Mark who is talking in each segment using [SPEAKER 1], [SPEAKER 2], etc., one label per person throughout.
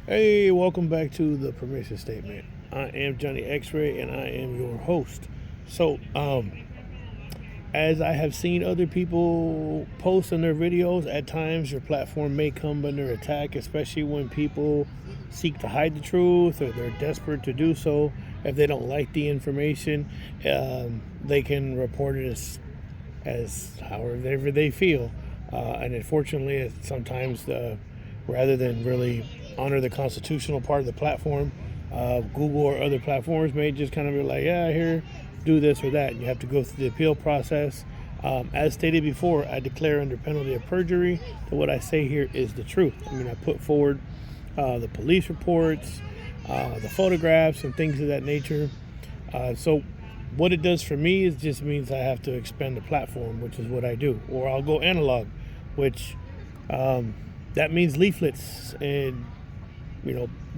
[SPEAKER 1] Hey, welcome back to the Permission Statement. I am Johnny X-Ray, and I am your host. So, as I have seen other people post in their videos, at times your platform may come under attack, especially when people seek to hide the truth or they're desperate to do so. If they don't like the information, they can report it as however they feel. And unfortunately, sometimes rather than really honor the constitutional part of the platform, Google or other platforms may just kind of be like, yeah, here, do this or that. And you have to go through the appeal process. As stated before, I declare under penalty of perjury that what I say here is the truth. I mean, I put forward the police reports, the photographs, and things of that nature. So what it does for me is just means I have to expand the platform, which is what I do. Or I'll go analog, which that means leaflets and,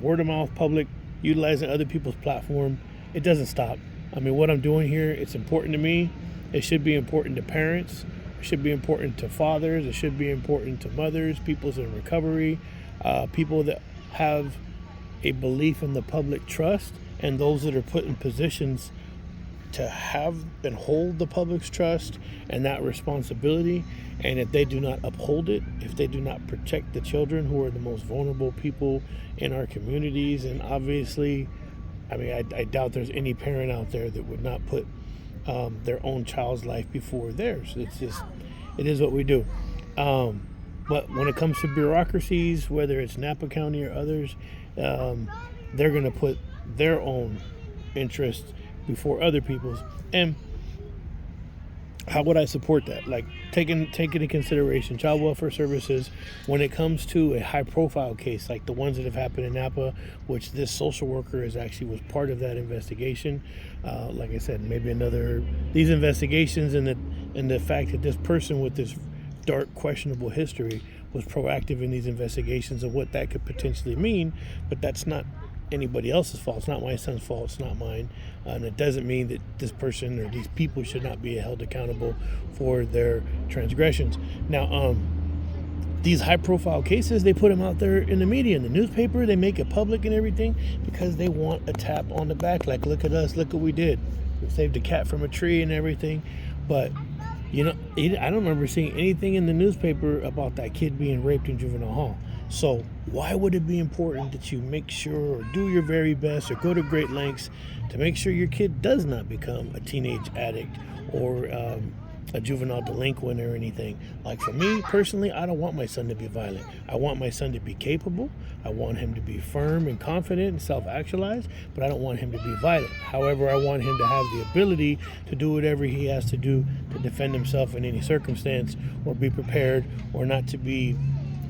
[SPEAKER 1] word of mouth, public, utilizing other people's platform. It doesn't stop. I mean, what I'm doing here, it's important to me. It should be important to parents. It should be important to fathers. It should be important to mothers, people's in recovery, people that have a belief in the public trust, and those that are put in positions to have and hold the public's trust and that responsibility. And if they do not uphold it, if they do not protect the children who are the most vulnerable people in our communities, and obviously, I mean, I doubt there's any parent out there that would not put their own child's life before theirs. It is what we do. But when it comes to bureaucracies, whether it's Napa County or others, they're going to put their own interests before other people's. And how would I support that? Like taking into consideration child welfare services when it comes to a high profile case like the ones that have happened in Napa, which this social worker was part of that investigation. Like I said, maybe these investigations and the fact that this person with this dark, questionable history was proactive in these investigations of what that could potentially mean, but that's not anybody else's fault. It's not my son's fault. It's not mine. And it doesn't mean that this person or these people should not be held accountable for their transgressions. Now, these high-profile cases, they put them out there in the media, in the newspaper. They make it public and everything because they want a tap on the back. Like, look at us. Look what we did. We saved a cat from a tree and everything. But I don't remember seeing anything in the newspaper about that kid being raped in juvenile hall. So why would it be important that you make sure or do your very best or go to great lengths to make sure your kid does not become a teenage addict or a juvenile delinquent or anything? Like for me personally, I don't want my son to be violent. I want my son to be capable. I want him to be firm and confident and self-actualized, but I don't want him to be violent. However, I want him to have the ability to do whatever he has to do to defend himself in any circumstance, or be prepared, or not to be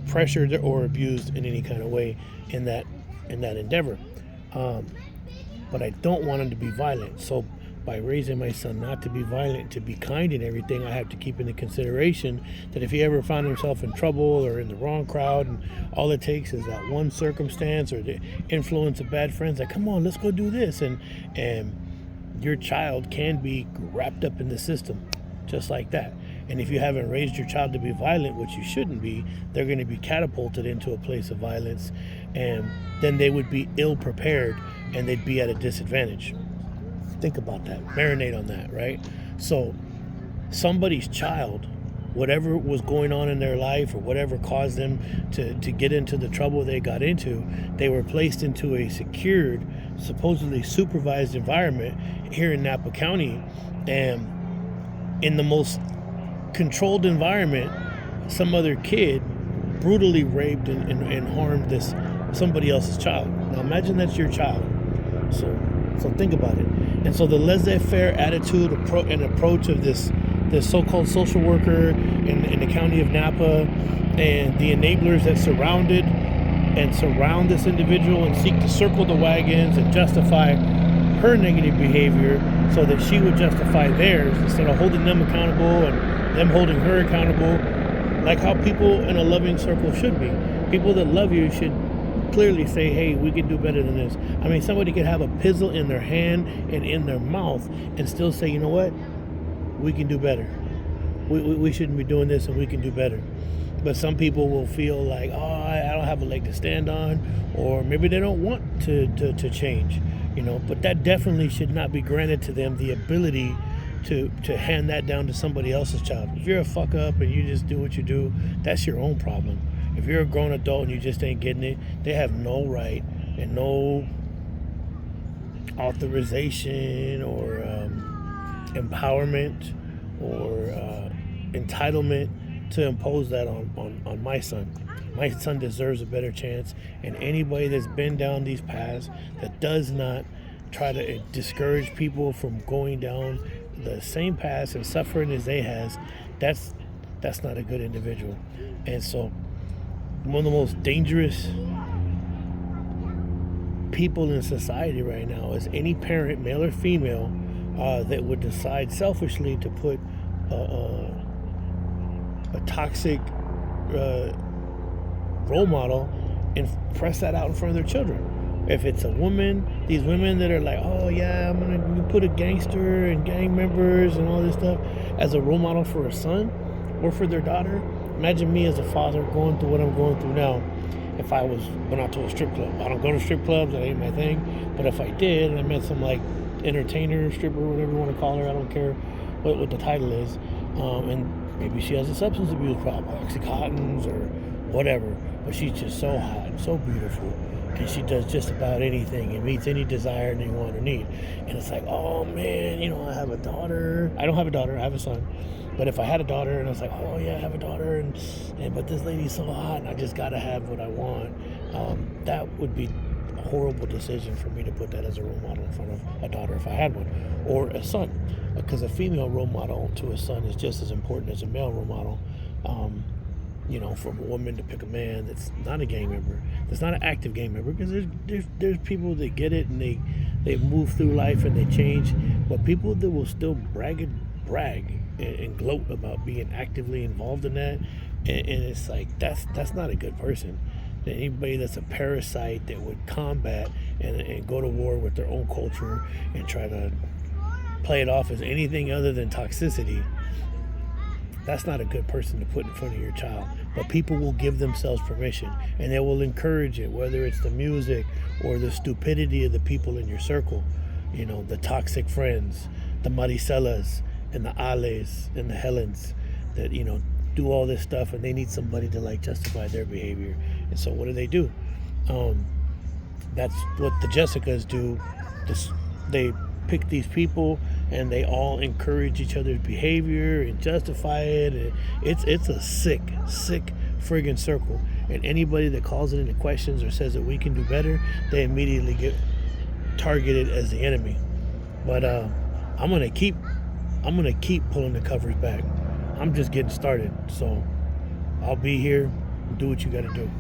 [SPEAKER 1] pressured or abused in any kind of way in that endeavor. But I don't want him to be violent. So by raising my son not to be violent, to be kind and everything, I have to keep into consideration that if he ever found himself in trouble or in the wrong crowd, and all it takes is that one circumstance or the influence of bad friends, like, come on, let's go do this, and your child can be wrapped up in the system just like that. And if you haven't raised your child to be violent, which you shouldn't be, they're going to be catapulted into a place of violence, and then they would be ill prepared and they'd be at a disadvantage. Think about that. Marinate on that, right? So somebody's child, whatever was going on in their life or whatever caused them to get into the trouble they got into, they were placed into a secured, supposedly supervised environment here in Napa County. And in the most controlled environment, some other kid brutally raped and harmed somebody else's child. Now imagine that's your child. So think about it. And so the laissez-faire attitude and approach of this so-called social worker in the county of Napa, and the enablers that surround this individual and seek to circle the wagons and justify her negative behavior so that she would justify theirs, instead of holding them accountable and them holding her accountable, like how people in a loving circle should be. People that love you should clearly say, hey, we can do better than this. I mean, somebody could have a pizzle in their hand and in their mouth and still say, you know what, we can do better. We shouldn't be doing this, and we can do better. But some people will feel like, oh, I don't have a leg to stand on, or maybe they don't want to change, But that definitely should not be granted to them the ability to hand that down to somebody else's child. If you're a fuck up and you just do what you do, that's your own problem. If you're a grown adult and you just ain't getting it, they have no right and no authorization or empowerment or entitlement to impose that on my son. My son deserves a better chance, and anybody that's been down these paths that does not try to discourage people from going down the same paths and suffering as they has, that's not a good individual. And so one of the most dangerous people in society right now is any parent, male or female, that would decide selfishly to put a toxic role model and press that out in front of their children. If it's a woman, these women that are like, oh yeah, I'm gonna put a gangster and gang members and all this stuff as a role model for a son or for their daughter. Imagine me as a father going through what I'm going through now. If I went out to a strip club, I don't go to strip clubs, that ain't my thing. But if I did, and I met some like entertainer, stripper, whatever you want to call her, I don't care what the title is, and maybe she has a substance abuse problem, Oxycontins or whatever, but she's just so hot and so beautiful, and she does just about anything and meets any desire they want or need. And it's like, oh man, I have a daughter. I don't have a daughter, I have a son. But if I had a daughter and I was like, oh yeah, I have a daughter, and but this lady's so hot and I just gotta have what I want, that would be a horrible decision for me to put that as a role model in front of a daughter if I had one, or a son, because a female role model to a son is just as important as a male role model. For a woman to pick a man that's not a gang member, that's not an active gang member, because there's people that get it and they move through life and they change, but people that will still brag and gloat about being actively involved in that, and it's like that's not a good person. Anybody that's a parasite that would combat and go to war with their own culture and try to play it off as anything other than toxicity, that's not a good person to put in front of your child. But people will give themselves permission, and they will encourage it, whether it's the music or the stupidity of the people in your circle, the toxic friends, the Maricelas and the Ales and the Helens that do all this stuff, and they need somebody to like justify their behavior. And so what do? That's what the Jessicas do. They pick these people and they all encourage each other's behavior and justify it, and it's a sick friggin' circle. And anybody that calls it into questions or says that we can do better, they immediately get targeted as the enemy. But I'm gonna keep pulling the covers back. I'm just getting started, so I'll be here. Do what you gotta do.